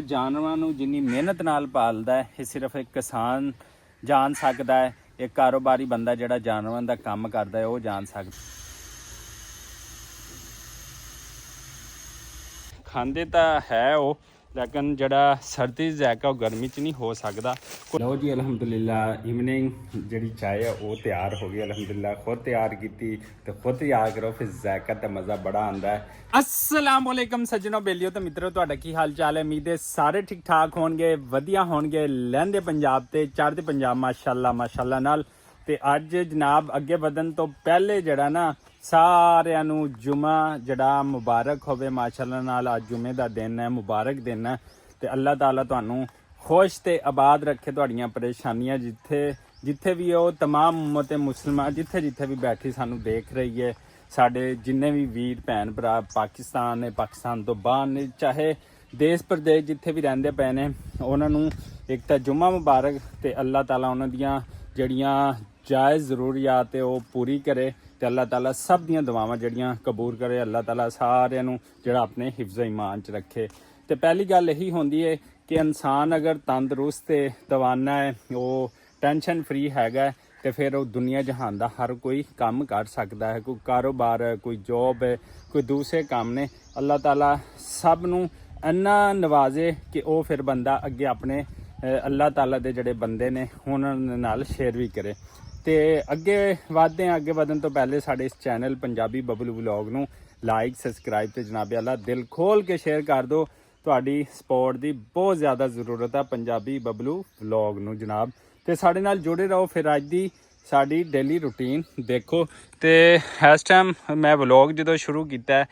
ਜਾਨਵਰਾਂ ਨੂੰ ਜਿੰਨੀ ਮਿਹਨਤ ਨਾਲ ਪਾਲਦਾ ਹੈ ਇਹ ਸਿਰਫ ਇੱਕ ਕਿਸਾਨ ਜਾਣ ਸਕਦਾ ਹੈ। ਇੱਕ ਕਾਰੋਬਾਰੀ ਬੰਦਾ ਜਿਹੜਾ ਜਾਨਵਰਾਂ ਦਾ ਕੰਮ ਕਰਦਾ ਹੈ ਉਹ ਜਾਣ ਸਕਦਾ। ਖਾਂਦੇ ਤਾਂ ਹੈ ਉਹ, ਲੇਕਿਨ ਜਿਹੜਾ ਸਰਦੀ ਜ਼ਾਇਕਾ ਉਹ ਗਰਮੀ 'ਚ ਨਹੀਂ ਹੋ ਸਕਦਾ। ਲਓ ਜੀ ਅਲਹਮਦੁਲਿਲਾ ਇਵਨਿੰਗ ਜਿਹੜੀ ਚਾਹ ਹੈ ਉਹ ਤਿਆਰ ਹੋ ਗਈ। ਅਲਹਮਦੁਲਿਲਾ ਖੁਦ ਤਿਆਰ ਕੀਤੀ ਤੇ ਖੁਦ ਤਿਆਰ ਕਰੋ, ਫਿਰ ਜ਼ਾਇਕਾ ਤੇ ਮਜ਼ਾ ਬੜਾ ਆਉਂਦਾ ਹੈ। अस्सलाम वालेकुम सज्जनों बेलियो तो मित्रों ਤੁਹਾਡਾ ਕੀ ਹਾਲ ਚਾਲ ਹੈ। ਉਮੀਦ ਹੈ ਸਾਰੇ ਠੀਕ ਠਾਕ ਹੋਣਗੇ, ਵਧੀਆ ਹੋਣਗੇ। ਲਹਿੰਦੇ ਪੰਜਾਬ ਤੇ ਚੜ੍ਹਦੇ ਪੰਜਾਬ ਮਾਸ਼ਾਅੱਲਾ ਨਾਲ। ਤੇ ਅੱਜ ਜਨਾਬ ਅੱਗੇ ਵਧਣ ਤੋਂ ਪਹਿਲੇ ਜਿਹੜਾ ਨਾ ਸਾਰਿਆਂ ਨੂੰ ਜੁਮਾ ਜਿਹੜਾ ਮੁਬਾਰਕ ਹੋਵੇ ਮਾਸ਼ਾਅੱਲਾ ਨਾਲ। ਅੱਜ ਜੁਮੇ ਦਾ ਦਿਨ ਹੈ, ਮੁਬਾਰਕ ਦਿਨ ਹੈ ਤੇ ਅੱਲਾਹ ਤਾਲਾ ਤੁਹਾਨੂੰ ਖੁਸ਼ ਤੇ ਆਬਾਦ ਰੱਖੇ। ਤੁਹਾਡੀਆਂ ਪਰੇਸ਼ਾਨੀਆਂ ਜਿੱਥੇ ਵੀ ਉਹ तमाम ਉਮਤ ਮੁਸਲਮਾਨ ਜਿੱਥੇ ਵੀ ਬੈਠੀ ਸਾਨੂੰ ਦੇਖ ਰਹੀ ਹੈ, ਸਾਡੇ ਜਿੰਨੇ ਵੀ ਵੀਰ ਭੈਣ ਭਰਾ ਪਾਕਿਸਤਾਨ ਨੇ, ਪਾਕਿਸਤਾਨ ਤੋਂ ਬਾਹਰ ਨੇ, ਚਾਹੇ ਦੇਸ਼ ਪ੍ਰਦੇਸ਼ ਜਿੱਥੇ ਵੀ ਰਹਿੰਦੇ ਪਏ ਨੇ, ਉਹਨਾਂ ਨੂੰ ਇੱਕ ਤਾਂ ਜੁਮਾ ਮੁਬਾਰਕ ਤੇ ਅੱਲਾਹ ਤਾਲਾ ਉਹਨਾਂ ਦੀਆਂ ਜਿਹੜੀਆਂ ਜਾਇਜ਼ ਜ਼ਰੂਰੀਆਤ ਹੈ ਉਹ ਪੂਰੀ ਕਰੇ ਤੇ ਅੱਲਾਹ ਤਾਲਾ ਸਭ ਦੀਆਂ ਦੁਆਵਾਂ ਜਿਹੜੀਆਂ ਕਬੂਲ ਕਰੇ। ਅੱਲਾਹ ਤਾਲਾ ਸਾਰਿਆਂ ਨੂੰ ਜਿਹੜਾ ਆਪਣੇ ਹਿਫਜ਼ ਈਮਾਨ 'ਚ ਰੱਖੇ। ਤੇ ਪਹਿਲੀ ਗੱਲ ਇਹੀ ਹੁੰਦੀ ਹੈ ਕਿ ਇਨਸਾਨ ਅਗਰ ਤੰਦਰੁਸਤ ਤੇ ਦਵਾਨਾ ਹੈ, ਉਹ ਟੈਨਸ਼ਨ ਫਰੀ ਹੈਗਾ ਤੇ ਫਿਰ ਉਹ ਦੁਨੀਆ ਜਹਾਨ ਦਾ ਹਰ ਕੋਈ ਕੰਮ ਕਰ ਸਕਦਾ ਹੈ। ਕੋਈ ਕਾਰੋਬਾਰ ਹੈ, ਕੋਈ ਜੋਬ ਹੈ, ਕੋਈ ਦੂਸਰੇ ਕੰਮ ਨੇ। ਅੱਲਾਹ ਤਾਲਾ ਸਭ ਨੂੰ ਇੰਨਾ ਨਵਾਜ਼ੇ ਕਿ ਉਹ ਫਿਰ ਬੰਦਾ ਅੱਗੇ ਆਪਣੇ ਅੱਲਾਹ ਤਾਲਾ ਦੇ ਜਿਹੜੇ ਬੰਦੇ ਨੇ ਉਹਨਾਂ ਨਾਲ ਸ਼ੇਅਰ ਵੀ ਕਰੇ। ਤੇ ਅੱਗੇ ਵਧਦੇ ਹਾਂ। ਅੱਗੇ ਵਧਣ ਤੋਂ ਪਹਿਲੇ ਸਾਡੇ ਇਸ ਚੈਨਲ ਪੰਜਾਬੀ ਬਬਲੂ ਵਲੌਗ ਨੂੰ ਲਾਈਕ, ਸਬਸਕ੍ਰਾਈਬ ਤੇ ਜਨਾਬ ਅੱਲਾ ਦਿਲ ਖੋਲ ਕੇ ਸ਼ੇਅਰ ਕਰ ਦਿਓ। ਤੁਹਾਡੀ ਸਪੋਰਟ ਦੀ ਬਹੁਤ ਜ਼ਿਆਦਾ ਜ਼ਰੂਰਤ ਹੈ ਪੰਜਾਬੀ ਬਬਲੂ ਵਲੌਗ ਨੂੰ ਜਨਾਬ। ਤੇ ਸਾਡੇ ਨਾਲ ਜੁੜੇ ਰਹੋ। ਫਿਰ ਅੱਜ ਦੀ ਸਾਡੀ ਡੇਲੀ ਰੂਟੀਨ ਦੇਖੋ। ਤੇ ਇਸ ਟਾਈਮ ਮੈਂ ਵਲੌਗ ਜਦੋਂ ਸ਼ੁਰੂ ਕੀਤਾ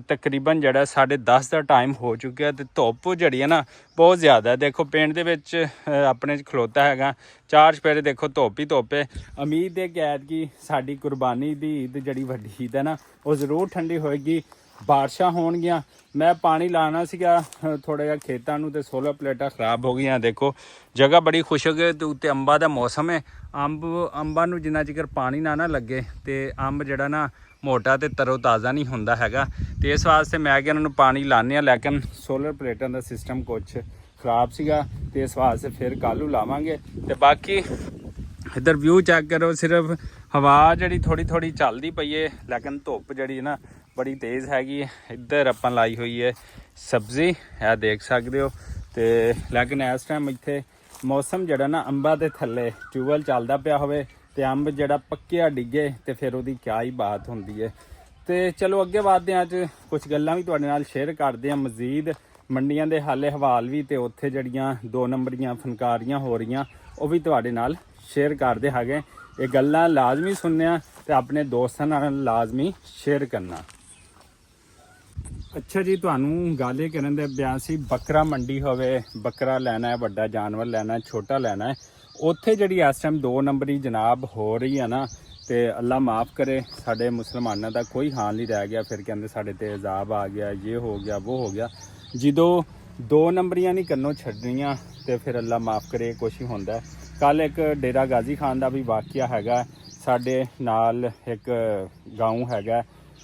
ਤਕਰੀਬਨ ਜਿਹੜਾ 10:30 ਦਾ ਟਾਈਮ ਹੋ ਚੁੱਕਿਆ ਤੇ ਧੁੱਪ ਜਿਹੜੀ ਹੈ ਨਾ ਬਹੁਤ ਜ਼ਿਆਦਾ। ਦੇਖੋ ਪਿੰਡ ਦੇ ਵਿੱਚ ਆਪਣੇ 'ਚ ਖਲੋਤਾ ਹੈਗਾ, 4 ਚੁਫੇਰੇ ਦੇਖੋ ਧੁੱਪ ਹੀ ਧੁੱਪ ਹੈ। ਉਮੀਦ ਹੈ ਕਿ ਐਤਕੀ ਸਾਡੀ ਕੁਰਬਾਨੀ ਦੀ ਈਦ ਜਿਹੜੀ ਵੱਡੀ ਈਦ ਹੈ ਨਾ ਉਹ ਜ਼ਰੂਰ ਠੰਡੀ ਹੋਏਗੀ, ਬਾਰਿਸ਼ਾਂ ਹੋਣਗੀਆਂ। ਮੈਂ ਪਾਣੀ ਲਾਣਾ ਸੀਗਾ ਥੋੜ੍ਹਾ ਜਿਹਾ ਖੇਤਾਂ ਨੂੰ ਤੇ 16 ਪਲੇਟਾਂ ਖਰਾਬ ਹੋ ਗਈਆਂ। ਦੇਖੋ ਜਗ੍ਹਾ ਬੜੀ ਖੁਸ਼ਕ ਹੈ ਤੇ ਉੱਤੇ ਅੰਬਾਂ ਦਾ ਮੌਸਮ ਹੈ। ਅੰਬਾਂ ਨੂੰ ਜਿੰਨਾ ਚਿਰ ਪਾਣੀ ਨਾ ਲੱਗੇ ਤੇ ਅੰਬ ਜਿਹੜਾ ਨਾ ਮੋਟਾ ਤੇ ਤਰੋ ਤਾਜ਼ਾ ਨਹੀਂ ਹੁੰਦਾ ਹੈਗਾ। ਤੇ ਇਸ ਵਾਸਤੇ ਮੈਂ ਕਿ ਇਹਨਾਂ ਨੂੰ ਪਾਣੀ ਲਾਉਂਦੇ ਹਾਂ, ਲੇਕਿਨ ਸੋਲਰ ਪਲੇਟਾਂ ਦਾ ਸਿਸਟਮ ਕੁਛ ਖਰਾਬ ਸੀਗਾ ਤੇ ਇਸ ਵਾਸਤੇ ਫਿਰ ਕੱਲ੍ਹ ਨੂੰ ਲਾਵਾਂਗੇ। ਤੇ ਬਾਕੀ ਇੱਧਰ ਵਿਊ ਚੈੱਕ ਕਰੋ, ਸਿਰਫ ਹਵਾ ਜਿਹੜੀ ਥੋੜੀ ਚੱਲਦੀ ਪਈ ਹੈ, ਲੇਕਿਨ ਧੁੱਪ ਜਿਹੜੀ ਨਾ ਬੜੀ ਤੇਜ਼ ਹੈਗੀ ਹੈ। ਇੱਧਰ ਆਪਾਂ ਲਾਈ ਹੋਈ ਹੈ ਸਬਜ਼ੀ, ਇਹ ਦੇਖ ਸਕਦੇ ਹੋ। ਤੇ ਲੇਕਿਨ ਇਸ ਟਾਈਮ ਇੱਥੇ ਮੌਸਮ ਜਿਹੜਾ ਨਾ ਅੰਬਾਂ ਦੇ ਥੱਲੇ ਟਿਊਬਵੈੱਲ ਚੱਲਦਾ ਪਿਆ ਹੋਵੇ ਤੇ ਅੰਬ ਜਿਹੜਾ ਪੱਕਿਆ ਡਿੱਗੇ ਤੇ ਫਿਰ ਉਹਦੀ ਕਿਆ ਹੀ ਬਾਤ ਹੁੰਦੀ ਹੈ। ਤੇ ਚਲੋ ਅੱਗੇ ਵਧਦੇ ਹਾਂ। ਅੱਜ ਕੁਝ ਗੱਲਾਂ ਵੀ ਤੁਹਾਡੇ ਨਾਲ ਸ਼ੇਅਰ ਕਰਦੇ ਹਾਂ ਮਜ਼ੀਦ, ਮੰਡੀਆਂ ਦੇ ਹਾਲੇ ਹਵਾਲ ਵੀ ਤੇ ਉੱਥੇ ਜਿਹੜੀਆਂ 2 ਨੰਬਰੀਆਂ ਫਨਕਾਰੀਆਂ ਹੋ ਰਹੀਆਂ ਉਹ ਵੀ ਤੁਹਾਡੇ ਨਾਲ ਸ਼ੇਅਰ ਕਰਦੇ ਹੈਗੇ। ਇਹ ਗੱਲਾਂ ਲਾਜ਼ਮੀ ਸੁਣਨਾ ਤੇ ਆਪਣੇ ਦੋਸਤਾਂ ਨਾਲ ਲਾਜ਼ਮੀ ਸ਼ੇਅਰ ਕਰਨਾ। ਅੱਛਾ ਜੀ, ਤੁਹਾਨੂੰ ਗੱਲ ਇਹ ਕਰਨ ਦੇ ਬਿਆਨ ਸੀ, ਬੱਕਰਾ ਮੰਡੀ ਹੋਵੇ, ਬੱਕਰਾ ਲੈਣਾ ਹੈ, ਵੱਡਾ ਜਾਨਵਰ ਲੈਣਾ ਹੈ, ਛੋਟਾ ਲੈਣਾ ਹੈ, ਉੱਥੇ ਜਿਹੜੀ ਇਸ ਟਾਈਮ 2 ਨੰਬਰੀ ਜਨਾਬ ਹੋ ਰਹੀ ਹੈ ਨਾ, ਤੇ ਅੱਲਾ ਮਾफ़ ਕਰੇ ਸਾਡੇ ਮੁਸਲਮਾਨਾਂ ਦਾ ਕੋਈ ਹਾਲ ਨਹੀਂ ਰਹਿ ਗਿਆ। ਫਿਰ ਕਹਿੰਦੇ ਸਾਡੇ ਤੇ ਅਜ਼ਾਬ ਆ ਗਿਆ, ਇਹ ਹੋ ਗਿਆ ਉਹ ਹੋ ਗਿਆ। ਜਦੋਂ 2 ਨੰਬਰੀਆਂ ਨਹੀਂ ਕੰਨੋਂ ਛੱਡਣੀਆਂ ਤੇ ਫਿਰ ਅੱਲਾ ਮਾफ़ ਕਰੇ ਕੁਛ ਹੀ ਹੁੰਦਾ। ਕੱਲ੍ਹ ਇੱਕ ਡੇਰਾ ਗਾਜ਼ੀ ਖਾਨ ਦਾ ਵੀ ਵਾਕਿਆ ਹੈਗਾ। ਸਾਡੇ ਨਾਲ ਇੱਕ ਗਾਉਂ ਹੈਗਾ,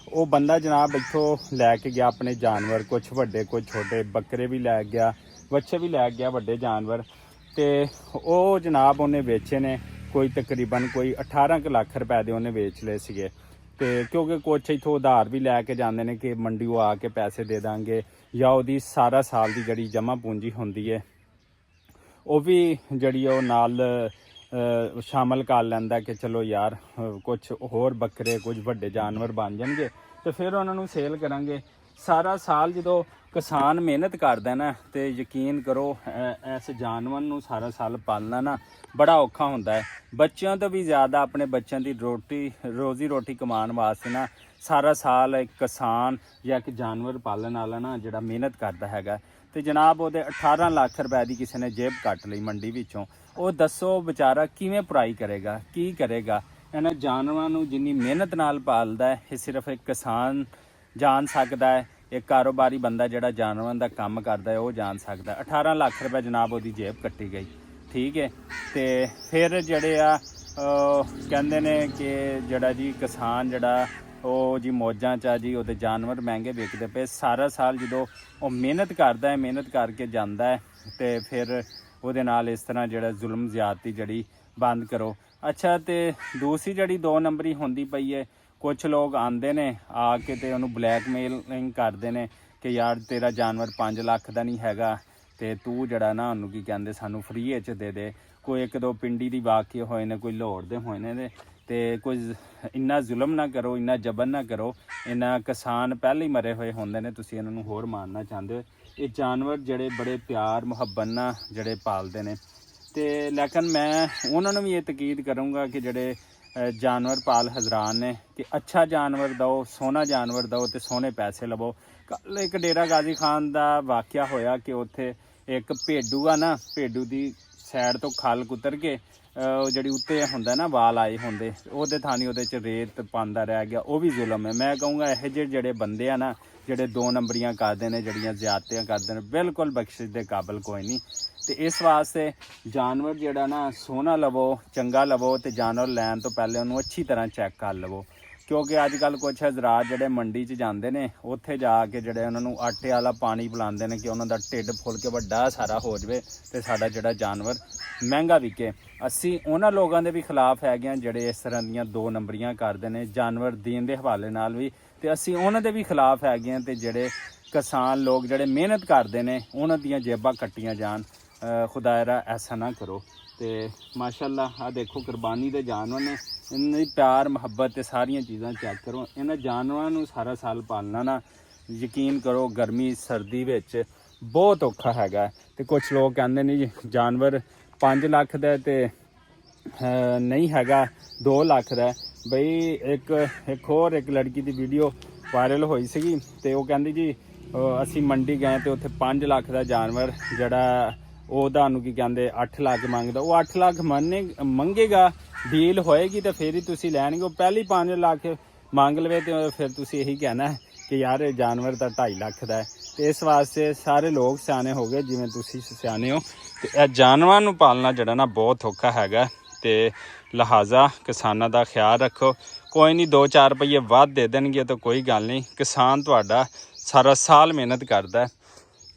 ਉਹ ਬੰਦਾ ਜਨਾਬ ਇੱਥੋਂ ਲੈ ਕੇ ਗਿਆ ਆਪਣੇ ਜਾਨਵਰ, ਕੁਛ ਵੱਡੇ ਕੁਛ ਛੋਟੇ, ਬੱਕਰੇ ਵੀ ਲੈ ਗਿਆ, ਬੱਚੇ ਵੀ ਲੈ ਗਿਆ, ਵੱਡੇ ਜਾਨਵਰ। ਤੇ ਉਹ ਜਨਾਬ ਉਹਨੇ ਵੇਚੇ ਨੇ ਕੋਈ ਤਕਰੀਬਨ 18 ਲੱਖ ਰੁਪਏ ਦੇ ਉਹਨੇ ਵੇਚ ਲਏ ਸੀਗੇ। ਤੇ ਕਿਉਂਕਿ ਕੁਛ ਇੱਥੋਂ ਉਧਾਰ ਵੀ ਲੈ ਕੇ ਜਾਂਦੇ ਨੇ ਕਿ ਮੰਡੀੋਂ ਆ ਕੇ ਪੈਸੇ ਦੇ ਦਾਂਗੇ, ਜਾਂ ਉਹਦੀ ਸਾਰਾ ਸਾਲ ਦੀ ਜਿਹੜੀ ਜਮ੍ਹਾਂ ਪੂੰਜੀ ਹੁੰਦੀ ਹੈ ਉਹ ਵੀ ਜਿਹੜੀ ਉਹ ਨਾਲ ਸ਼ਾਮਲ ਕਰ ਲੈਂਦਾ ਕਿ ਚਲੋ ਯਾਰ ਕੁਛ ਹੋਰ ਬੱਕਰੇ ਕੁਝ ਵੱਡੇ ਜਾਨਵਰ ਬਣ ਜਾਣਗੇ ਤੇ ਫਿਰ ਉਹਨਾਂ ਨੂੰ ਸੇਲ ਕਰਾਂਗੇ। ਸਾਰਾ ਸਾਲ ਜਦੋਂ ਕਿਸਾਨ ਮਿਹਨਤ ਕਰਦਾ ਨਾ ਤੇ ਯਕੀਨ ਕਰੋ ਇਸ ਜਾਨਵਰ ਨੂੰ ਸਾਰਾ ਸਾਲ ਪਾਲਣਾ ਨਾ ਬੜਾ ਔਖਾ ਹੁੰਦਾ ਹੈ। ਬੱਚਿਆਂ ਤੋਂ ਵੀ ਜ਼ਿਆਦਾ ਆਪਣੇ ਬੱਚਿਆਂ ਦੀ ਰੋਜ਼ੀ ਰੋਟੀ ਕਮਾਉਣ ਵਾਸਤੇ ਨਾ ਸਾਰਾ ਸਾਲ ਇੱਕ ਕਿਸਾਨ ਜਾਂ ਇੱਕ ਜਾਨਵਰ ਪਾਲਣ ਵਾਲਾ ਨਾ ਜਿਹੜਾ ਮਿਹਨਤ ਕਰਦਾ ਹੈਗਾ। ਤੇ ਜਨਾਬ ਉਹਦੇ 18 ਲੱਖ ਰੁਪਏ ਦੀ ਕਿਸੇ ਨੇ ਜੇਬ ਕੱਟ ਲਈ ਮੰਡੀ ਵਿੱਚੋਂ। ਉਹ ਦੱਸੋ ਵਿਚਾਰਾ ਕਿਵੇਂ ਪੜ੍ਹਾਈ ਕਰੇਗਾ, ਕੀ ਕਰੇਗਾ? ਇਹਨਾਂ ਜਾਨਵਰਾਂ ਨੂੰ ਜਿੰਨੀ ਮਿਹਨਤ ਨਾਲ ਪਾਲਦਾ ਹੈ ਇਹ ਸਿਰਫ ਇੱਕ ਕਿਸਾਨ ਜਾਣ ਸਕਦਾ ਹੈ। ਇੱਕ ਕਾਰੋਬਾਰੀ ਬੰਦਾ ਜਿਹੜਾ ਜਾਨਵਰਾਂ ਦਾ ਕੰਮ ਕਰਦਾ ਹੈ ਉਹ ਜਾਣ ਸਕਦਾ। 18 ਲੱਖ ਰੁਪਏ ਜਨਾਬ ਉਹਦੀ ਜੇਬ ਕੱਟੀ ਗਈ, ਠੀਕ ਹੈ। ਤੇ ਫਿਰ ਜਿਹੜੇ ਆ ਕਹਿੰਦੇ ਨੇ ਕਿ ਜਿਹੜਾ ਜੀ ਕਿਸਾਨ ਜਿਹੜਾ ਉਹ ਜੀ ਮੌਜਾਂ 'ਚ ਆ ਜੀ, ਉਹਦੇ ਜਾਨਵਰ ਮਹਿੰਗੇ ਵਿਕਦੇ ਪਏ। ਸਾਰਾ ਸਾਲ ਜਦੋਂ ਉਹ ਮਿਹਨਤ ਕਰਦਾ ਹੈ, ਮਿਹਨਤ ਕਰਕੇ ਜਾਂਦਾ ਹੈ, ਤੇ ਫਿਰ ਉਹਦੇ ਨਾਲ ਇਸ ਤਰ੍ਹਾਂ ਜਿਹੜਾ ਜ਼ੁਲਮ ਜ਼ਿਆਦਤੀ ਜਿਹੜੀ ਬੰਦ ਕਰੋ। ਅੱਛਾ, ਤੇ ਦੂਸਰੀ ਜਿਹੜੀ 2 ਨੰਬਰੀ ਹੁੰਦੀ ਪਈ ਹੈ, ਕੁਛ ਲੋਕ ਆਉਂਦੇ ਨੇ ਆ ਕੇ ਤੇ ਉਹਨੂੰ ਬਲੈਕਮੇਲਿੰਗ ਕਰਦੇ ਨੇ ਕਿ ਯਾਰ ਤੇਰਾ ਜਾਨਵਰ 5 ਲੱਖ ਦਾ ਨਹੀਂ ਹੈਗਾ ਤੇ ਤੂੰ ਜਿਹੜਾ ਨਾ ਉਹਨੂੰ ਕੀ ਕਹਿੰਦੇ ਸਾਨੂੰ ਫਰੀ ਵਿੱਚ ਦੇ ਦੇ। ਕੋਈ 1-2 ਪਿੰਡੀ ਦੀ ਵਾਕਿਏ ਹੋਏ ਨੇ, ਕੋਈ ਲਾਹੌਰ ਦੇ ਹੋਏ ਨੇ ਤੇ ਕੁਝ ਇੰਨਾ ਜ਼ੁਲਮ ਨਾ ਕਰੋ, ਇੰਨਾ ਜਬਰ ਨਾ ਕਰੋ। ਇਹਨਾਂ ਕਿਸਾਨ ਪਹਿਲੇ ਹੀ ਮਰੇ ਹੋਏ ਹੁੰਦੇ ਨੇ, ਤੁਸੀਂ ਇਹਨਾਂ ਨੂੰ ਹੋਰ ਮਾਰਨਾ ਚਾਹੁੰਦੇ ਹੋ। ਇਹ ਜਾਨਵਰ ਜਿਹੜੇ ਬੜੇ ਪਿਆਰ ਮੁਹੱਬਤ ਨਾਲ ਜਿਹੜੇ ਪਾਲਦੇ ਨੇ, ਤੇ ਲੇਕਿਨ ਮੈਂ ਉਹਨਾਂ ਨੂੰ ਵੀ ਇਹ ਤਕੀਦ ਕਰੂੰਗਾ ਕਿ ਜਿਹੜੇ ਜਾਨਵਰ ਪਾਲ ਹਜ਼ਰਾਨ ਨੇ ਕਿ ਅੱਛਾ ਜਾਨਵਰ ਦਿਓ, ਸੋਹਣਾ ਜਾਨਵਰ ਦਿਓ ਤੇ ਸੋਹਣੇ ਪੈਸੇ ਲਵੋ। ਕੱਲ੍ਹ ਇੱਕ ਡੇਰਾ ਗਾਜ਼ੀ ਖਾਨ ਦਾ ਵਾਕਿਆ ਹੋਇਆ ਕਿ ਉੱਥੇ ਇੱਕ ਭੇਡੂ ਆ ਨਾ, ਭੇਡੂ ਦੀ ਸਾਈਡ ਤੋਂ ਖਲ ਕੁਤਰ ਕੇ ਉਹ ਜਿਹੜੀ ਉੱਤੇ ਹੁੰਦਾ ਨਾ ਵਾਲ ਆਏ ਹੁੰਦੇ, ਉਹਦੇ ਥਾਣੀ ਉਹਦੇ 'ਚ ਰੇਤ ਪਾਉਂਦਾ ਰਹਿ ਗਿਆ। ਉਹ ਵੀ ਜ਼ੁਲਮ ਹੈ। ਮੈਂ ਕਹੂੰਗਾ ਇਹੋ ਜਿਹੇ ਜਿਹੜੇ ਬੰਦੇ ਆ ਨਾ, ਜਿਹੜੇ 2 ਨੰਬਰੀਆਂ ਕਰਦੇ ਨੇ, ਜਿਹੜੀਆਂ ਜ਼ਿਆਦਤੀਆਂ ਕਰਦੇ ਨੇ, ਬਿਲਕੁਲ ਬਖਸ਼ਿਸ਼ ਦੇ ਕਾਬਿਲ ਕੋਈ ਨਹੀਂ। ਤੇ ਇਸ ਵਾਸਤੇ ਜਾਨਵਰ ਜਿਹੜਾ ਨਾ ਸੋਹਣਾ ਲਵੋ, ਚੰਗਾ ਲਵੋ, ਤੇ ਜਾਨਵਰ ਲੈਣ ਤੋਂ ਪਹਿਲੇ ਉਹਨੂੰ ਅੱਛੀ ਤਰ੍ਹਾਂ ਚੈੱਕ ਕਰ ਲਵੋ। ਕਿਉਂਕਿ ਅੱਜ ਕੱਲ੍ਹ ਕੁਛ ਹਜ਼ਰਾਤ ਜਿਹੜੇ ਮੰਡੀ 'ਚ ਜਾਂਦੇ ਨੇ, ਉੱਥੇ ਜਾ ਕੇ ਜਿਹੜੇ ਉਹਨਾਂ ਨੂੰ ਆਟੇ ਵਾਲਾ ਪਾਣੀ ਪਿਲਾਉਂਦੇ ਨੇ ਕਿ ਉਹਨਾਂ ਦਾ ਢਿੱਡ ਫੁੱਲ ਕੇ ਵੱਡਾ ਸਾਰਾ ਹੋ ਜਾਵੇ ਤੇ ਸਾਡਾ ਜਿਹੜਾ ਜਾਨਵਰ ਮਹਿੰਗਾ ਵਿਕੇ। ਅਸੀਂ ਉਹਨਾਂ ਲੋਕਾਂ ਦੇ ਵੀ ਖਿਲਾਫ ਹੈਗੇ ਹਾਂ ਜਿਹੜੇ ਇਸ ਤਰ੍ਹਾਂ ਦੀਆਂ 2 ਨੰਬਰੀਆਂ ਕਰਦੇ ਨੇ ਜਾਨਵਰ ਦੇਣ ਦੇ ਹਵਾਲੇ ਨਾਲ ਵੀ, ਤੇ ਅਸੀਂ ਉਹਨਾਂ ਦੇ ਵੀ ਖਿਲਾਫ ਹੈਗੇ ਹਾਂ। ਤੇ ਜਿਹੜੇ ਕਿਸਾਨ ਲੋਕ ਜਿਹੜੇ ਮਿਹਨਤ ਕਰਦੇ ਨੇ, ਉਹਨਾਂ ਦੀਆਂ ਜੇਬਾਂ ਕੱਟੀਆਂ ਜਾਣ। ਖੁਦਾਇਰਾ ਐਸਾ ਨਾ ਕਰੋ। ਤੇ ਮਾਸ਼ਾਅੱਲਾ ਆ ਦੇਖੋ ਕੁਰਬਾਨੀ ਦੇ ਜਾਨਵਰ ਨੇ, ਇਹਨਾਂ ਦੀ ਪਿਆਰ ਮੁਹੱਬਤ ਤੇ ਸਾਰੀਆਂ ਚੀਜ਼ਾਂ ਚੈੱਕ ਕਰੋ। ਇਹਨਾਂ ਜਾਨਵਰਾਂ ਨੂੰ ਸਾਰਾ ਸਾਲ ਪਾਲਣਾ ਨਾ, ਯਕੀਨ ਕਰੋ ਗਰਮੀ ਸਰਦੀ ਵਿੱਚ ਬਹੁਤ ਔਖਾ ਹੈਗਾ। ਤੇ ਕੁਝ ਲੋਕ ਕਹਿੰਦੇ ਨੇ ਜੀ ਜਾਨਵਰ 5 ਲੱਖ ਦਾ ਤੇ ਨਹੀਂ ਹੈਗਾ 2 ਲੱਖ ਦਾ। ਬਈ ਇੱਕ ਹੋਰ ਇੱਕ ਲੜਕੀ ਦੀ ਵੀਡੀਓ ਵਾਇਰਲ ਹੋਈ ਸੀਗੀ, ਤੇ ਉਹ ਕਹਿੰਦੀ ਜੀ ਅਸੀਂ ਮੰਡੀ ਗਏ ਤੇ ਉੱਥੇ 5 ਲੱਖ ਦਾ ਜਾਨਵਰ ਜਿਹੜਾ ਉਹ ਤੁਹਾਨੂੰ ਕੀ ਕਹਿੰਦੇ 8 ਲੱਖ ਮੰਗਦਾ। ਉਹ 8 ਲੱਖ ਮੰਗੇਗਾ, ਡੀਲ ਹੋਏਗੀ ਤੇ ਫਿਰ ਹੀ ਤੁਸੀਂ ਲੈਣਗੇ। ਉਹ ਪਹਿਲੀ 5 ਲੱਖ ਮੰਗ ਲਵੇ ਤੇ ਫਿਰ ਤੁਸੀਂ ਇਹੀ ਕਹਿਣਾ ਕਿ ਯਾਰ ਇਹ ਜਾਨਵਰ ਤਾਂ 2.5 ਲੱਖ ਦਾ ਹੈ। ਤੇ ਇਸ ਵਾਸਤੇ ਸਾਰੇ ਲੋਕ ਸਿਆਣੇ ਹੋ ਗਏ, ਜਿਵੇਂ ਤੁਸੀਂ ਸਿਆਣੇ ਹੋ। ਤੇ ਇਹ ਜਾਨਵਰਾਂ ਨੂੰ ਪਾਲਣਾ ਜਿਹੜਾ ਨਾ ਬਹੁਤ ਔਖਾ ਹੈਗਾ, ਤੇ ਲਿਹਾਜ਼ਾ ਕਿਸਾਨਾਂ ਦਾ ਖਿਆਲ ਰੱਖੋ। ਕੋਈ ਨਹੀਂ 2-4 ਰੁਪਏ ਵੱਧ ਦੇ ਦੇਣਗੇ ਤਾਂ ਕੋਈ ਗੱਲ ਨਹੀਂ, ਕਿਸਾਨ ਤੁਹਾਡਾ ਸਾਰਾ ਸਾਲ ਮਿਹਨਤ ਕਰਦਾ।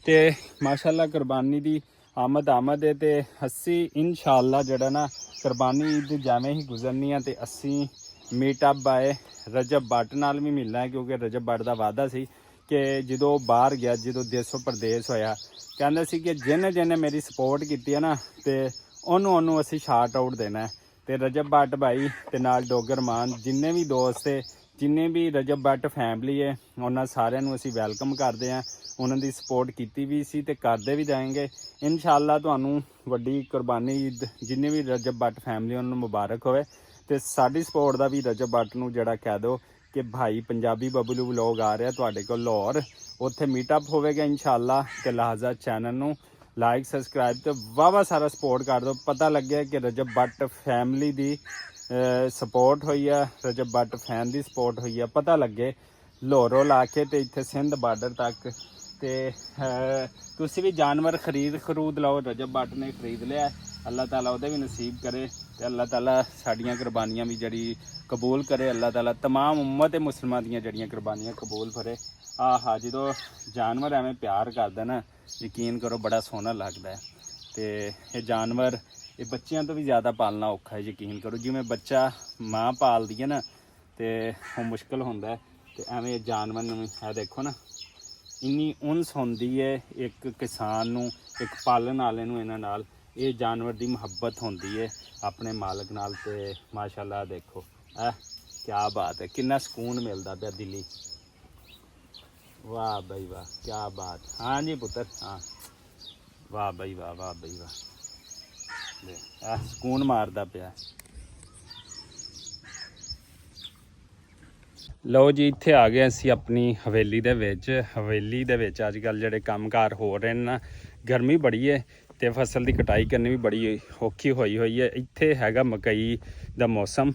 ਤੇ ਮਾਸ਼ਾਅੱਲਾ ਕੁਰਬਾਨੀ ਦੀ ਆਮਦ ਹੈ ਤੇ ਅਸੀਂ ਇਨਸ਼ਾਅੱਲਾ ਜਿਹੜਾ ਨਾ ਕੁਰਬਾਨੀ ਈਦ ਜਿਵੇਂ ਹੀ ਗੁਜ਼ਰਨੀ ਆ ਤੇ ਅਸੀਂ ਮੀਟਅਪ ਬਾਏ ਰਜਬ ਬੱਟ ਨਾਲ ਵੀ ਮਿਲਣਾ ਹੈ। ਕਿਉਂਕਿ ਰਜਬ ਬੱਟ ਦਾ ਵਾਅਦਾ ਸੀ ਕਿ ਜਦੋਂ ਬਾਹਰ ਗਿਆ, ਜਦੋਂ ਦੇਸੋ ਪ੍ਰਦੇਸ਼ ਹੋਇਆ, ਕਹਿੰਦੇ ਸੀ ਕਿ ਜਿਹਨੇ ਮੇਰੀ ਸਪੋਰਟ ਕੀਤੀ ਹੈ ਨਾ ਤੇ ਉਹਨੂੰ ਅਸੀਂ ਸ਼ਾਰਟ ਆਊਟ ਦੇਣਾ ਹੈ। ਤੇ ਰਜਬ ਬੱਟ ਭਾਈ ਤੇ ਨਾਲ ਡੋਗਰ ਮਾਨ, ਜਿੰਨੇ ਵੀ ਦੋਸਤ ਹੈ, ਜਿੰਨੇ ਵੀ ਰਜਬ ਬੱਟ ਫੈਮਿਲੀ ਹੈ, ਉਹਨਾਂ ਸਾਰਿਆਂ ਨੂੰ ਅਸੀਂ ਵੈਲਕਮ ਕਰਦੇ ਹਾਂ। ਉਹਨਾਂ ਦੀ ਸਪੋਰਟ ਕੀਤੀ ਵੀ ਸੀ ਤੇ ਕਰਦੇ ਵੀ ਜਾਏਂਗੇ ਇਨਸ਼ਾਅੱਲਾ। ਤੁਹਾਨੂੰ ਵੱਡੀ ਕੁਰਬਾਨੀ ਈਦ ਜਿੰਨੇ ਵੀ ਰਜਬ ਬੱਟ ਫੈਮਿਲੀ ਉਹਨਾਂ ਨੂੰ ਮੁਬਾਰਕ ਹੋਵੇ। ਤੇ ਸਾਡੀ support the we Rajab but ਨੂੰ ਜਿਹੜਾ ਕਹਿ ਦਿਓ ਕਿ ਭਾਈ ਪੰਜਾਬੀ ਬਬਲੂ ਵਲੋਗ ਆ ਰਿਹਾ ਤੁਹਾਡੇ ਕੋਲ ਲਾਹੌਰ, ਉੱਥੇ ਮੀਟਅਪ ਹੋਵੇਗਾ ਇਨਸ਼ਾਅੱਲਾ। ਤੇ ਲਿਹਾਜ਼ਾ ਚੈਨਲ ਨੂੰ ਲਾਈਕ ਸਬਸਕ੍ਰਾਈਬ ਤੇ ਵਾਵਾ ਸਾਰਾ ਸਪੋਰਟ ਕਰ ਦਿਓ। ਪਤਾ ਲੱਗਿਆ ਕਿ ਰਜਬ ਬੱਟ ਫੈਮਿਲੀ ਦੀ ਸਪੋਰਟ ਹੋਈ ਆ, ਰਜਬ ਬੱਟ ਫੈਨ ਦੀ ਸਪੋਰਟ ਹੋਈ ਆ। ਪਤਾ ਲੱਗੇ ਲਾਹੌਰੋਂ ਲਾ ਕੇ ਤੇ ਇੱਥੇ ਸਿੰਧ ਬਾਰਡਰ ਤੱਕ। ਤੇ ਤੁਸੀਂ ਵੀ ਜਾਨਵਰ ਖਰੀਦ ਲਓ, ਰਜਬ ਬੱਟ ਨੇ ਖਰੀਦ ਲਿਆ। ਅੱਲਾਹ ਤਾਲਾ ਉਹਦੇ ਵੀ ਨਸੀਬ ਕਰੇ ਤੇ ਅੱਲਾਹ ਤਾਲਾ ਸਾਡੀਆਂ ਕੁਰਬਾਨੀਆਂ ਵੀ ਜਿਹੜੀ ਕਬੂਲ ਕਰੇ। ਅੱਲਾਹ ਤਾਲਾ ਤਮਾਮ ਉਮਤ ਤੇ ਮੁਸਲਮਾਨ ਦੀਆਂ ਜਿਹੜੀਆਂ ਕੁਰਬਾਨੀਆਂ ਕਬੂਲ ਕਰੇ। ਜਦੋਂ ਜਾਨਵਰ ਐਵੇਂ ਪਿਆਰ ਕਰਦਾ ਨਾ, ਯਕੀਨ ਕਰੋ ਬੜਾ ਸੋਹਣਾ ਲੱਗਦਾ ਹੈ। ਤੇ ਇਹ ਜਾਨਵਰ ਇਹ ਬੱਚਿਆਂ ਤੋਂ ਵੀ ਜ਼ਿਆਦਾ ਪਾਲਣਾ ਔਖਾ ਹੈ, ਯਕੀਨ ਕਰੋ। ਜਿਵੇਂ ਬੱਚਾ ਮਾਂ ਪਾਲਦੀ ਹੈ ਨਾ ਤੇ ਉਹ ਮੁਸ਼ਕਿਲ ਹੁੰਦਾ, ਤੇ ਐਵੇਂ ਜਾਨਵਰ ਨੂੰ ਇਹ ਦੇਖੋ ਨਾ ਇੰਨੀ ਉਨਸ ਹੁੰਦੀ ਹੈ ਇੱਕ ਕਿਸਾਨ ਨੂੰ, ਇੱਕ ਪਾਲਣ ਵਾਲੇ ਨੂੰ। ਇਹਨਾਂ ਨਾਲ ਇਹ ਜਾਨਵਰ ਦੀ ਮੁਹੱਬਤ ਹੁੰਦੀ ਹੈ ਆਪਣੇ ਮਾਲਕ ਨਾਲ। ਤੇ ਮਾਸ਼ਾਅੱਲਾ ਦੇਖੋ ਕਿਆ ਬਾਤ ਹੈ, ਕਿੰਨਾ ਸਕੂਨ ਮਿਲਦਾ ਪਿਆ ਦਿਲੀ। ਵਾਹ ਬਈ ਵਾਹ, ਕਿਆ ਬਾਤ। ਹਾਂ ਜੀ ਪੁੱਤਰ, ਹਾਂ ਵਾਹ ਬਈ ਵਾਹ, ਵਾਹ ਬਈ ਵਾਹ। ਸਕੂਨ ਮਾਰਦਾ ਪਿਆ। ਲਓ ਜੀ, ਇੱਥੇ ਆ ਗਏ ਅਸੀਂ ਆਪਣੀ ਹਵੇਲੀ ਦੇ ਵਿੱਚ। ਹਵੇਲੀ ਦੇ ਵਿੱਚ ਅੱਜ ਕੱਲ੍ਹ ਜਿਹੜੇ ਕੰਮਕਾਰ ਹੋ ਰਹੇ ਨੇ ਨਾ, ਗਰਮੀ ਬੜੀ ਹੈ ਤੇ ਫਸਲ ਦੀ ਕਟਾਈ ਕਰਨੀ ਵੀ ਬੜੀ ਔਖੀ ਹੋਈ ਹੈ। ਇੱਥੇ ਹੈਗਾ ਮਕਈ ਦਾ ਮੌਸਮ,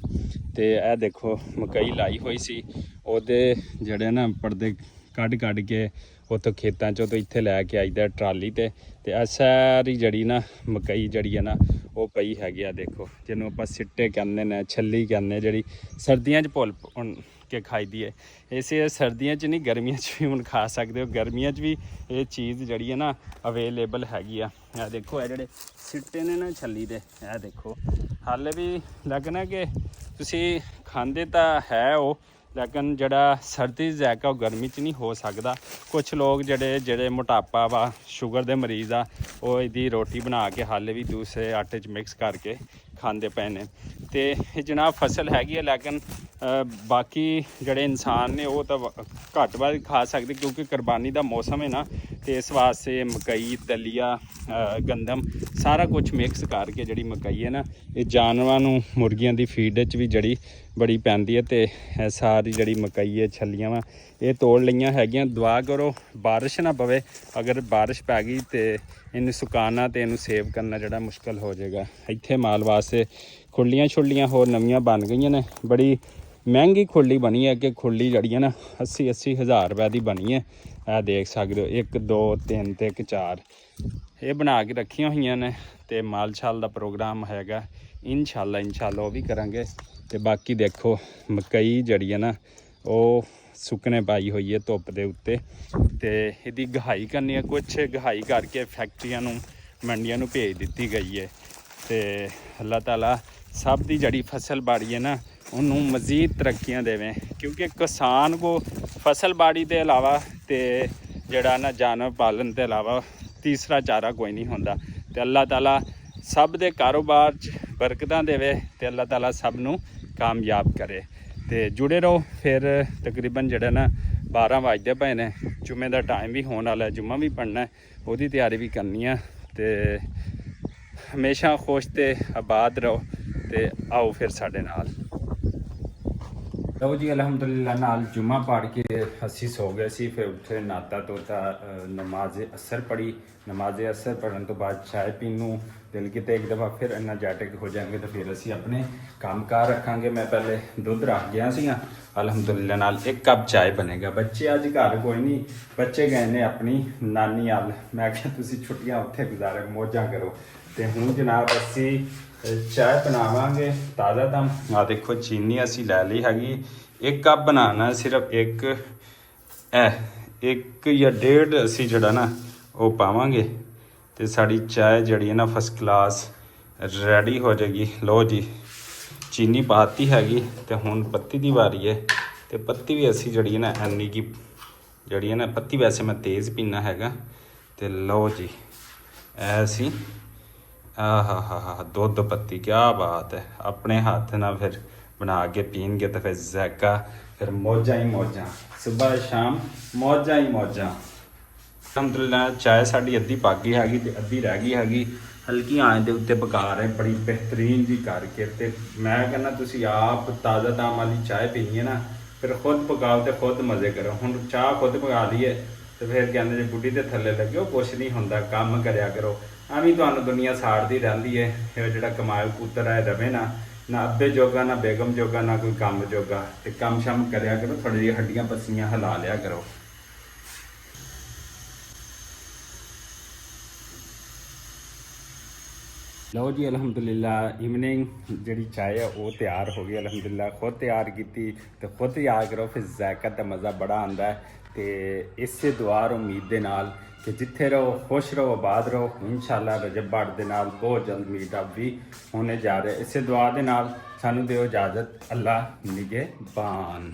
ਤੇ ਇਹ ਦੇਖੋ ਮਕਈ ਲਾਈ ਹੋਈ ਸੀ, ਉਹਦੇ ਜਿਹੜੇ ਨਾ ਪਰਦੇ ਕੱਢ ਕੇ ਉੱਥੋਂ ਖੇਤਾਂ 'ਚੋਂ ਤੋਂ ਇੱਥੇ ਲੈ ਕੇ ਆਈਦਾ ਟਰਾਲੀ ਤੇ ਇਹ ਸਾਰੀ ਜਿਹੜੀ ਨਾ ਮਕਈ ਜਿਹੜੀ ਹੈ ਨਾ ਉਹ ਪਈ ਹੈਗੀ ਆ। ਦੇਖੋ ਜਿਹਨੂੰ ਆਪਾਂ ਸਿੱਟੇ ਕਹਿੰਦੇ ਨੇ, ਛੱਲੀ ਕਹਿੰਦੇ, ਜਿਹੜੀ ਸਰਦੀਆਂ 'ਚ ਕੇ ਖਾਈਦੀ ਹੈ। ਇਸੇ ਸਰਦੀਆਂ 'ਚ ਨਹੀਂ ਗਰਮੀਆਂ 'ਚ ਵੀ ਹੁਣ ਖਾ ਸਕਦੇ ਹੋ। ਗਰਮੀਆਂ 'ਚ ਵੀ ਇਹ ਚੀਜ਼ ਜਿਹੜੀ ਹੈ ਨਾ ਅਵੇਲੇਬਲ ਹੈਗੀ ਆ। ਇਹ ਦੇਖੋ ਇਹ ਜਿਹੜੇ ਸਿੱਟੇ ਨੇ ਨਾ ਛੱਲੀ ਦੇ, ਇਹ ਦੇਖੋ ਹਾਲੇ ਵੀ ਲੱਗਣਾ ਕਿ ਤੁਸੀਂ ਖਾਂਦੇ ਤਾਂ ਹੈ ਉਹ, ਲੇਕਿਨ ਜਿਹੜਾ ਸਰਦੀ ਜ਼ਾਇਕਾ ਉਹ ਗਰਮੀ 'ਚ ਨਹੀਂ ਹੋ ਸਕਦਾ। ਕੁਛ ਲੋਕ ਜਿਹੜੇ ਮੋਟਾਪਾ ਵਾ, ਸ਼ੂਗਰ ਦੇ ਮਰੀਜ਼ ਆ, ਉਹ ਇਹਦੀ ਰੋਟੀ ਬਣਾ ਕੇ ਹਾਲੇ ਵੀ ਦੂਸਰੇ ਆਟੇ 'ਚ ਮਿਕਸ ਕਰਕੇ ਖਾਂਦੇ ਪਏ ਨੇ। ਤੇ ਇਹ ਜਨਾਬ ਫਸਲ ਹੈਗੀ ਹੈ, ਲੇਕਿਨ ਬਾਕੀ ਜਿਹੜੇ ਇਨਸਾਨ ਨੇ ਉਹ ਤਾਂ ਘੱਟ ਵੱਧ ਖਾ ਸਕਦੇ, ਕਿਉਂਕਿ ਕੁਰਬਾਨੀ ਦਾ ਮੌਸਮ ਹੈ ਨਾ। ਤੇ ਇਸ ਵਾਸਤੇ ਮਕਈ, ਦਲੀਆ, ਗੰਦਮ ਸਾਰਾ ਕੁਝ ਮਿਕਸ ਕਰਕੇ ਜਿਹੜੀ ਮਕਈ ਹੈ ਨਾ, ਇਹ ਜਾਨਵਰਾਂ ਨੂੰ, ਮੁਰਗੀਆਂ ਦੀ ਫੀਡ 'ਚ ਵੀ ਜਿਹੜੀ ਬੜੀ ਪੈਂਦੀ ਹੈ। ਤੇ ਇਹ ਸਾਰੀ ਜਿਹੜੀ ਮਕਈ ਹੈ, ਛੱਲੀਆਂ ਵਾ, ਇਹ ਤੋੜ ਲਈਆਂ ਹੈਗੀਆਂ। ਦੁਆ ਕਰੋ ਬਾਰਿਸ਼ ਨਾ ਪਵੇ, ਅਗਰ ਬਾਰਿਸ਼ ਪੈ ਗਈ ਤੇ ਇਹਨੂੰ ਸੁਕਾਉਣਾ ਤੇ ਇਹਨੂੰ ਸੇਵ ਕਰਨਾ ਜਿਹੜਾ ਮੁਸ਼ਕਲ ਹੋ ਜਾਏਗਾ। ਇੱਥੇ ਮਾਲ ਵਾਸਤੇ ਖੁੱਲੀਆਂ ਛੁੱਲੀਆਂ ਹੋਰ ਨਵੀਆਂ ਬਣ ਗਈਆਂ ਨੇ। ਬੜੀ ਮਹਿੰਗੀ ਖੁੱਲੀ ਬਣੀ ਹੈ, ਕਿ ਖੁੱਲੀ ਜਿਹੜੀ ਹੈ ਨਾ 80 ਹਜ਼ਾਰ ਰੁਪਏ ਦੀ ਬਣੀ ਹੈ। ਇਹ ਦੇਖ ਸਕਦੇ ਹੋ, 1 2 3 ਤੇ 1 4 ਇਹ ਬਣਾ ਕੇ ਰੱਖੀਆਂ ਹੋਈਆਂ ਨੇ। ਤੇ ਮਾਲ ਛਾਲ ਦਾ ਪ੍ਰੋਗਰਾਮ ਹੈਗਾ ਇਨਸ਼ਾਅੱਲਾ ਉਹ ਵੀ ਕਰਾਂਗੇ। ਤੇ ਬਾਕੀ ਦੇਖੋ ਮਕਈ ਜਿਹੜੀ ਹੈ ਨਾ ਉਹ ਸੁੱਕਣੇ ਪਾਈ ਹੋਈ ਹੈ ਧੁੱਪ ਦੇ ਉੱਤੇ, ਤੇ ਇਹਦੀ ਗਹਾਈ ਕਰਨੀ ਹੈ। ਕੁਛ ਗਹਾਈ ਕਰਕੇ ਫੈਕਟਰੀਆਂ ਨੂੰ, ਮੰਡੀਆਂ ਨੂੰ ਭੇਜ ਦਿੱਤੀ ਗਈ ਹੈ। ਤੇ ਅੱਲਾਹ ਤਾਲਾ ਸਭ ਦੀ ਜਿਹੜੀ ਫਸਲ ਬਾੜੀ ਹੈ ਨਾ ਉਹਨੂੰ ਮਜ਼ੀਦ ਤਰੱਕੀਆਂ ਦੇਵੇ, ਕਿਉਂਕਿ ਕਿਸਾਨ ਕੋ ਫਸਲ ਬਾੜੀ ਦੇ ਇਲਾਵਾ ਤੇ ਜਿਹੜਾ ਨਾ ਜਾਨਵਰ ਪਾਲਣ ਦੇ ਇਲਾਵਾ ਤੀਸਰਾ ਚਾਰਾ ਕੋਈ ਨਹੀਂ ਹੁੰਦਾ। ਤੇ ਅੱਲਾਹ ਤਾਲਾ ਸਭ ਦੇ ਕਾਰੋਬਾਰ 'ਚ ਬਰਕਤਾਂ ਦੇਵੇ ਤੇ ਅੱਲਾਹ ਤਾਲਾ ਸਭ ਨੂੰ ਕਾਮਯਾਬ ਕਰੇ। ਤੇ ਜੁੜੇ ਰਹੋ। ਫਿਰ ਤਕਰੀਬਨ ਜਿਹੜਾ ਨਾ 12 ਵੱਜਦੇ ਪਏ ਨੇ, ਜੁਮੇ ਦਾ ਟਾਈਮ ਵੀ ਹੋਣ ਵਾਲਾ, ਜੁਮਾ ਵੀ ਪੜ੍ਹਨਾ, ਉਹਦੀ ਤਿਆਰੀ ਵੀ ਕਰਨੀ ਆ। ਤੇ ਹਮੇਸ਼ਾ ਖੁਸ਼ ਤੇ ਆਬਾਦ ਰਹੋ। ਤੇ ਆਓ ਫਿਰ ਸਾਡੇ ਨਾਲ। ਲਓ ਜੀ ਅਲਹਮਦੁਲਿਲਾ ਨਾਲ ਜੁਮਾ ਪੜ੍ਹ ਕੇ ਅਸੀਂ ਸੋ ਗਏ ਸੀ। ਫਿਰ ਉੱਠੇ, ਨਾਤਾ ਧੋਤਾ, ਨਮਾਜ਼ ਅਸਰ ਪੜ੍ਹੀ। ਨਮਾਜ਼ ਅਸਰ ਪੜ੍ਹਨ ਤੋਂ ਬਾਅਦ ਚਾय ਪੀਣ ਨੂੰ ਦਿਲ ਕਿਤੇ ਇੱਕ ਦਫਾ ਫਿਰ ਐਨਰਜੈਟਿਕ ਹੋ ਜਾਣਗੇ ਤਾਂ ਫਿਰ ਅਸੀਂ ਆਪਣੇ ਕੰਮਕਾਰ ਰੱਖਾਂਗੇ। ਮੈਂ ਪਹਿਲੇ ਦੁੱਧ ਰੱਖ ਗਿਆ ਸੀਗਾ ਅਲਹਮਦੁਲਿਲਾ ਨਾਲ 1 ਕੱਪ ਚਾय ਬਣੇਗਾ। ਬੱਚੇ ਅੱਜ ਘਰ ਕੋਈ ਨਹੀਂ, ਬੱਚੇ ਗਏ ਨੇ ਆਪਣੀ ਨਾਨੀ ਵੱਲ। ਮੈਂ ਕਿਹਾ ਤੁਸੀਂ ਛੁੱਟੀਆਂ ਉੱਥੇ ਗੁਜ਼ਾਰੋ, ਮੌਜਾਂ ਕਰੋ। ਤੇ ਹੁਣ ਜਨਾਬ ਅਸੀਂ ਚਾय ਬਣਾਵਾਂਗੇ ਤਾਜ਼ਾ ਦਮ। ਆ ਦੇਖੋ ਚੀਨੀ ਅਸੀਂ ਲੈ ਲਈ ਹੈਗੀ, 1 ਕੱਪ ਬਣਾਉਣਾ ਸਿਰਫ ਇੱਕ ਜਾਂ 1.5 ਅਸੀਂ ਜਿਹੜਾ ਨਾ ਉਹ ਪਾਵਾਂਗੇ ਤੇ ਸਾਡੀ ਚਾय ਜਿਹੜੀ ਹੈ ਨਾ ਫਸਟ ਕਲਾਸ ਰੈਡੀ ਹੋ ਜਾਏਗੀ। ਲਓ ਜੀ ਚੀਨੀ ਪਾਤੀ ਹੈਗੀ ਤੇ ਹੁਣ ਪੱਤੀ ਦੀ ਵਾਰੀ ਹੈ। ਤੇ ਪੱਤੀ ਵੀ ਅਸੀਂ ਜਿਹੜੀ ਹੈ ਨਾ ਇੰਨੀ ਕੀ ਜਿਹੜੀ ਹੈ ਨਾ, ਪੱਤੀ ਵੈਸੇ ਮੈਂ ਤੇਜ਼ ਪੀਣਾ ਹੈਗਾ। ਤੇ ਲਓ ਜੀ ਇਹ ਅਸੀਂ ਦੁੱਧ ਪੱਤੀ, ਕਿਆ ਬਾਤ ਹੈ। ਆਪਣੇ ਹੱਥ ਨਾਲ ਫਿਰ ਬਣਾ ਕੇ ਪੀਣਗੇ ਤਾਂ ਫਿਰ ਜ਼ਾਇਕਾ, ਫਿਰ ਮੌਜਾਂ ਹੀ ਮੌਜਾਂ, ਸੁਬਹ ਸ਼ਾਮ ਮੌਜਾਂ ਹੀ ਮੌਜਾਂ। ਅਲਹਮਦੁਲਿਲਾ ਚਾय ਸਾਡੀ ਅੱਧੀ ਪੱਕ ਗਈ ਹੈਗੀ ਤੇ ਅੱਧੀ ਰਹਿ ਗਈ ਹੈਗੀ। ਹਲਕੀ ਆਂਚ ਦੇ ਉੱਤੇ ਪਕਾ ਰਹੇ ਬੜੀ ਬਿਹਤਰੀਨ ਜੀ ਕਰਕੇ। ਤੇ ਮੈਂ ਕਹਿੰਦਾ ਤੁਸੀਂ ਆਪ ਤਾਜ਼ਾ ਦਾਮ ਵਾਲੀ ਚਾय ਪੀਣੀ ਹੈ ਨਾ, ਫਿਰ ਖੁਦ ਪਕਾਓ ਤੇ ਖੁਦ ਮਜ਼ੇ ਕਰੋ। ਹੁਣ ਚਾਹ ਖੁਦ ਪਕਾ ਲਈਏ ਤੇ ਫਿਰ ਕਹਿੰਦੇ ਜੇ ਬੁੱਢੀ ਦੇ ਥੱਲੇ ਲੱਗਿਓ, ਕੁਛ ਨਹੀਂ ਹੁੰਦਾ, ਕੰਮ ਕਰਿਆ ਕਰੋ। ਐਵੇਂ ਤੁਹਾਨੂੰ ਦੁਨੀਆ ਸਾੜਦੀ ਰਹਿੰਦੀ ਹੈ। ਇਹ ਜਿਹੜਾ ਕਮਾਲ ਪੁੱਤਰ ਹੈ ਰਵੇ ਨਾ ਅੱਬੇ ਜੋਗਾ, ਨਾ ਬੇਗਮ ਜੋਗਾ, ਨਾ ਕੋਈ ਕੰਮ ਜੋਗਾ। ਤੇ ਕੰਮ ਸ਼ਮ ਕਰਿਆ ਕਰੋ, ਥੋੜ੍ਹੀ ਜਿਹੀ ਹੱਡੀਆਂ ਪੱਸੀਆਂ ਹਿਲਾ ਲਿਆ ਕਰੋ। ਲਓ ਜੀ ਅਲਹਮਦੁਲਿਲਾ ਇਵਨਿੰਗ ਜਿਹੜੀ ਚਾय ਹੈ ਉਹ ਤਿਆਰ ਹੋ ਗਈ ਅਲਹਮਦੁਲਿਲਾ। ਖੁਦ ਤਿਆਰ ਕੀਤੀ ਤੇ ਖੁਦ ਤਿਆਰ ਕਰੋ, ਫਿਰ ਜ਼ਾਇਕਾ ਦਾ ਮਜ਼ਾ ਬੜਾ ਆਉਂਦਾ ਹੈ। ਤੇ ਇਸੇ ਦੁਆ ਔਰ ਉਮੀਦ ਦੇ ਨਾਲ ਕਿ ਜਿੱਥੇ ਰਹੋ ਖੁਸ਼ ਰਹੋ, ਆਬਾਦ ਰਹੋ। ਇਨਸ਼ਾਅੱਲਾ ਰਜਬ ਬਾੜ ਦੇ ਨਾਲ ਬਹੁਤ ਜਲਦ ਮੀਟਅਪ ਵੀ ਹੋਣੇ ਜਾ ਰਿਹਾ। ਇਸੇ ਦੁਆ ਦੇ ਨਾਲ ਸਾਨੂੰ ਦਿਓ ਇਜਾਜ਼ਤ। ਅੱਲਾ ਨਿਗਹਿਬਾਨ।